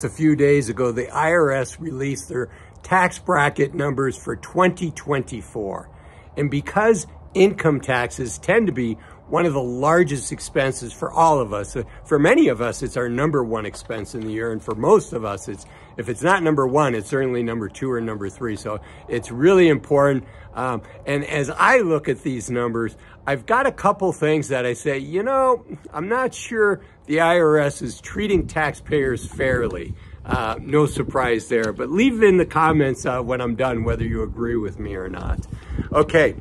A few days ago, the IRS released their tax bracket numbers for 2024. And because income taxes tend to be one of the largest expenses for all of us, for many of us, it's our number one expense in the year. And for most of us, if it's not number one, it's certainly number two or number three. So it's really important. And as I look at these numbers, I've got a couple things that I say, I'm not sure the IRS is treating taxpayers fairly. No surprise there, but leave in the comments when I'm done whether you agree with me or not. Okay,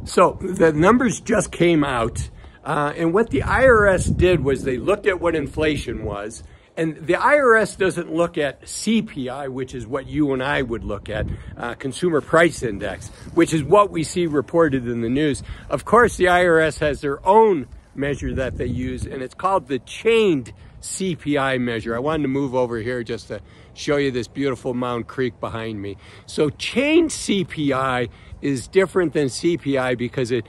so the numbers just came out, and what the IRS did was they looked at what inflation was, and the IRS doesn't look at CPI, which is what you and I would look at, Consumer Price Index, which is what we see reported in the news. Of course, the IRS has their own measure that they use, and it's called the chained CPI measure. I wanted to move over here just to show you this beautiful Mound Creek behind me. So chained CPI is different than CPI because it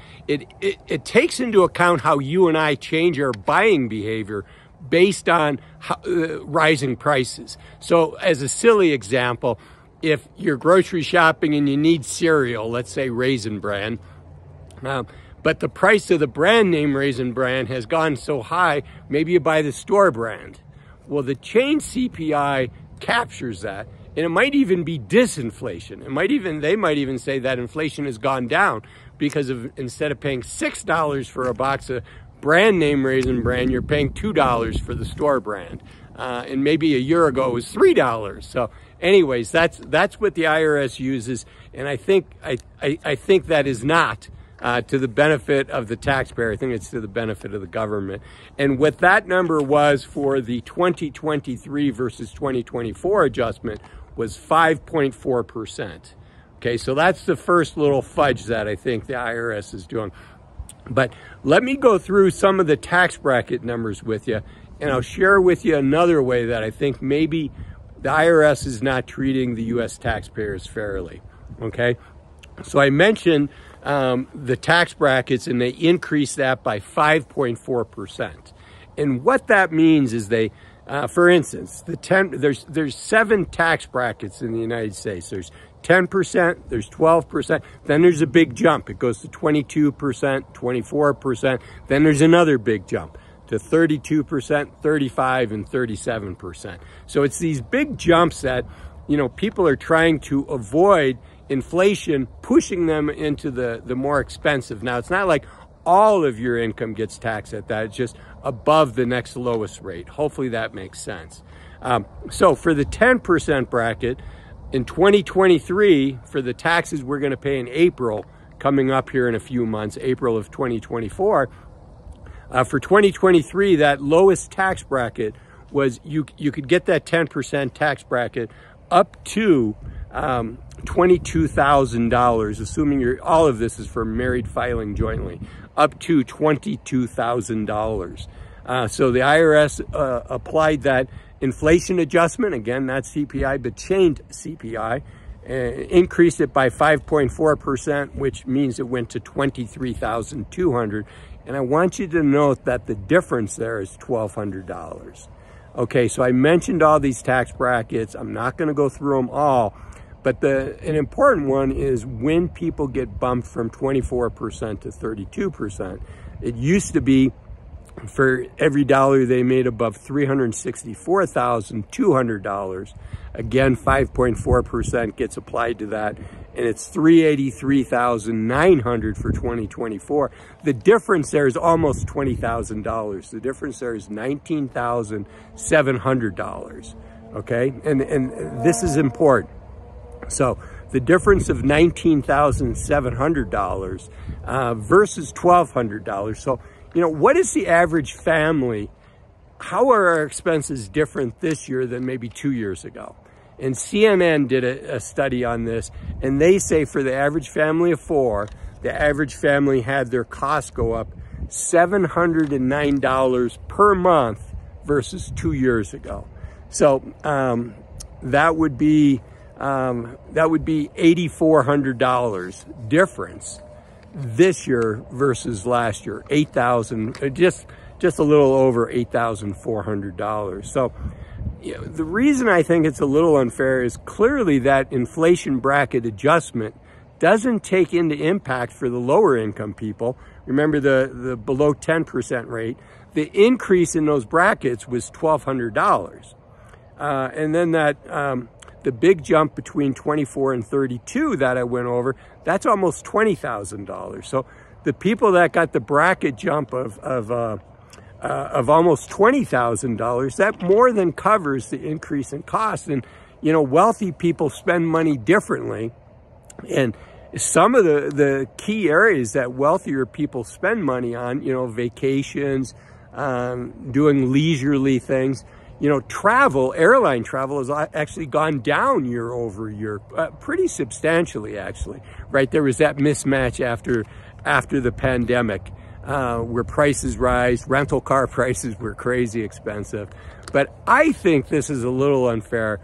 takes into account how you and I change our buying behavior based on rising prices. So as a silly example, if you're grocery shopping and you need cereal, let's say Raisin Bran, but the price of the brand name Raisin Bran has gone so high, maybe you buy the store brand. Well, the chain CPI captures that, and it might even be disinflation. They might even say that inflation has gone down because instead of paying $6 for a box of brand name Raisin Bran, you're paying $2 for the store brand. And maybe a year ago it was $3. So anyways, that's what the IRS uses, and I think that is not to the benefit of the taxpayer. I think it's to the benefit of the government. And what that number was for the 2023 versus 2024 adjustment was 5.4%. Okay, so that's the first little fudge that I think the IRS is doing. But let me go through some of the tax bracket numbers with you, and I'll share with you another way that I think maybe the IRS is not treating the U.S. taxpayers fairly. Okay, so I mentioned the tax brackets, and they increased that by 5.4%. And what that means is they, for instance, there's 7 tax brackets in the United States. There's 10%, there's 12%, then there's a big jump. It goes to 22%, 24%, then there's another big jump to 32%, 35%, and 37%. So it's these big jumps that, people are trying to avoid inflation pushing them into the more expensive. Now, it's not like all of your income gets taxed at that. It's just above the next lowest rate. Hopefully that makes sense. So for the 10% bracket, in 2023, for the taxes we're going to pay in April, coming up here in a few months, April of 2024, for 2023, that lowest tax bracket was you could get that 10% tax bracket up to $22,000, assuming all of this is for married filing jointly, up to $22,000. So the IRS applied that inflation adjustment, again, not CPI, but chained CPI, increased it by 5.4%, which means it went to $23,200. And I want you to note that the difference there is $1,200. Okay, so I mentioned all these tax brackets. I'm not going to go through them all, but an important one is when people get bumped from 24% to 32%. It used to be for every dollar they made above $364,200, again, 5.4% gets applied to that, and it's $383,900 for 2024. The difference there is almost $20,000. The difference there is $19,700. Okay, and this is important. So the difference of $19,700 versus $1,200. So, what is the average family? How are our expenses different this year than maybe 2 years ago? And CNN did a study on this, and they say for the average family of 4, the average family had their costs go up $709 per month versus 2 years ago. So that would be $8,400 difference this year versus last year. $8,000, just a little over $8,400. So the reason I think it's a little unfair is clearly that inflation bracket adjustment doesn't take into impact for the lower income people. Remember the below 10% rate, the increase in those brackets was $1,200. And then that, the big jump between 24 and 32 that I went over, that's almost $20,000. So the people that got the bracket jump of almost $20,000, that more than covers the increase in cost. And, you know, wealthy people spend money differently. And some of the key areas that wealthier people spend money on, you know, vacations, doing leisurely things, you know, travel, airline travel has actually gone down year over year, pretty substantially, actually, right? There was that mismatch after the pandemic, where prices rise, rental car prices were crazy expensive. But I think this is a little unfair,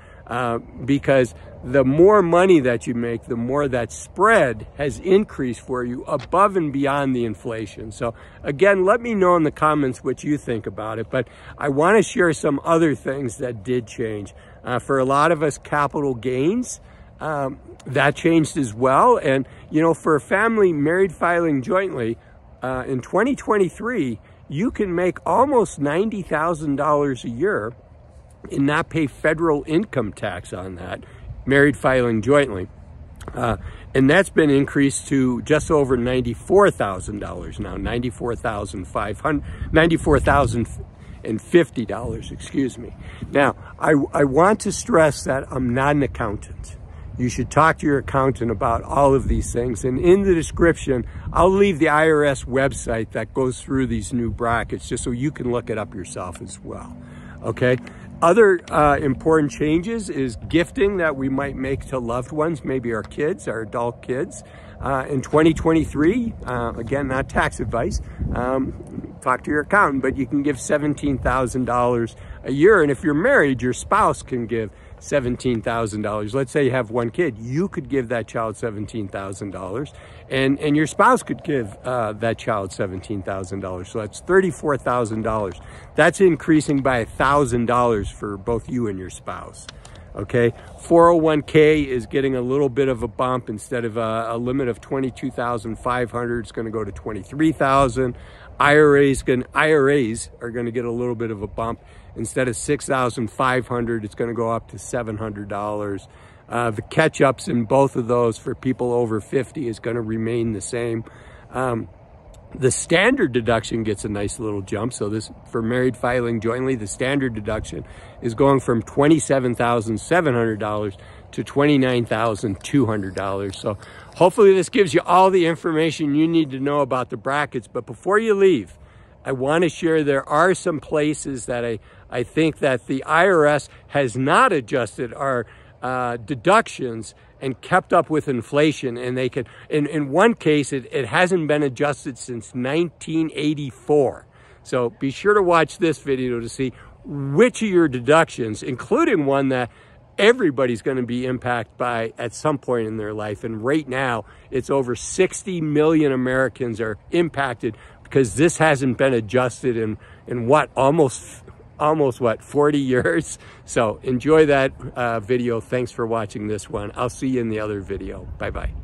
because the more money that you make, the more that spread has increased for you above and beyond the inflation. So again, let me know in the comments what you think about it. But I want to share some other things that did change. For a lot of us, capital gains, that changed as well. And, you know, for a family married filing jointly, in 2023, you can make almost $90,000 a year and not pay federal income tax on that, married filing jointly. And that's been increased to just over $94,000 now, $94,050, excuse me. Now, I want to stress that I'm not an accountant. You should talk to your accountant about all of these things. And in the description, I'll leave the IRS website that goes through these new brackets, just so you can look it up yourself as well, okay? Other important changes is gifting that we might make to loved ones, maybe our kids, our adult kids. In 2023, again, not tax advice, talk to your accountant, but you can give $17,000 a year. And if you're married, your spouse can give $17,000. Let's say you have one kid, you could give that child $17,000, and your spouse could give that child $17,000. So that's $34,000. That's increasing by $1,000 for both you and your spouse. Okay, 401k is getting a little bit of a bump. Instead of a limit of $22,500, it's going to go to $23,000. IRAs are going to get a little bit of a bump. Instead of $6,500, it's going to go up to $700. The catch-ups in both of those for people over 50 is going to remain the same. The standard deduction gets a nice little jump. So this, for married filing jointly, the standard deduction is going from $27,700 to $29,200. So hopefully this gives you all the information you need to know about the brackets. But before you leave, I want to share there are some places that I think that the IRS has not adjusted our deductions and kept up with inflation. And they could, in one case, it hasn't been adjusted since 1984. So be sure to watch this video to see which of your deductions, including one that everybody's going to be impacted by at some point in their life. And right now, it's over 60 million Americans are impacted because this hasn't been adjusted in what, almost what, 40 years. So enjoy that video. Thanks for watching this one. I'll see you in the other video. Bye-bye.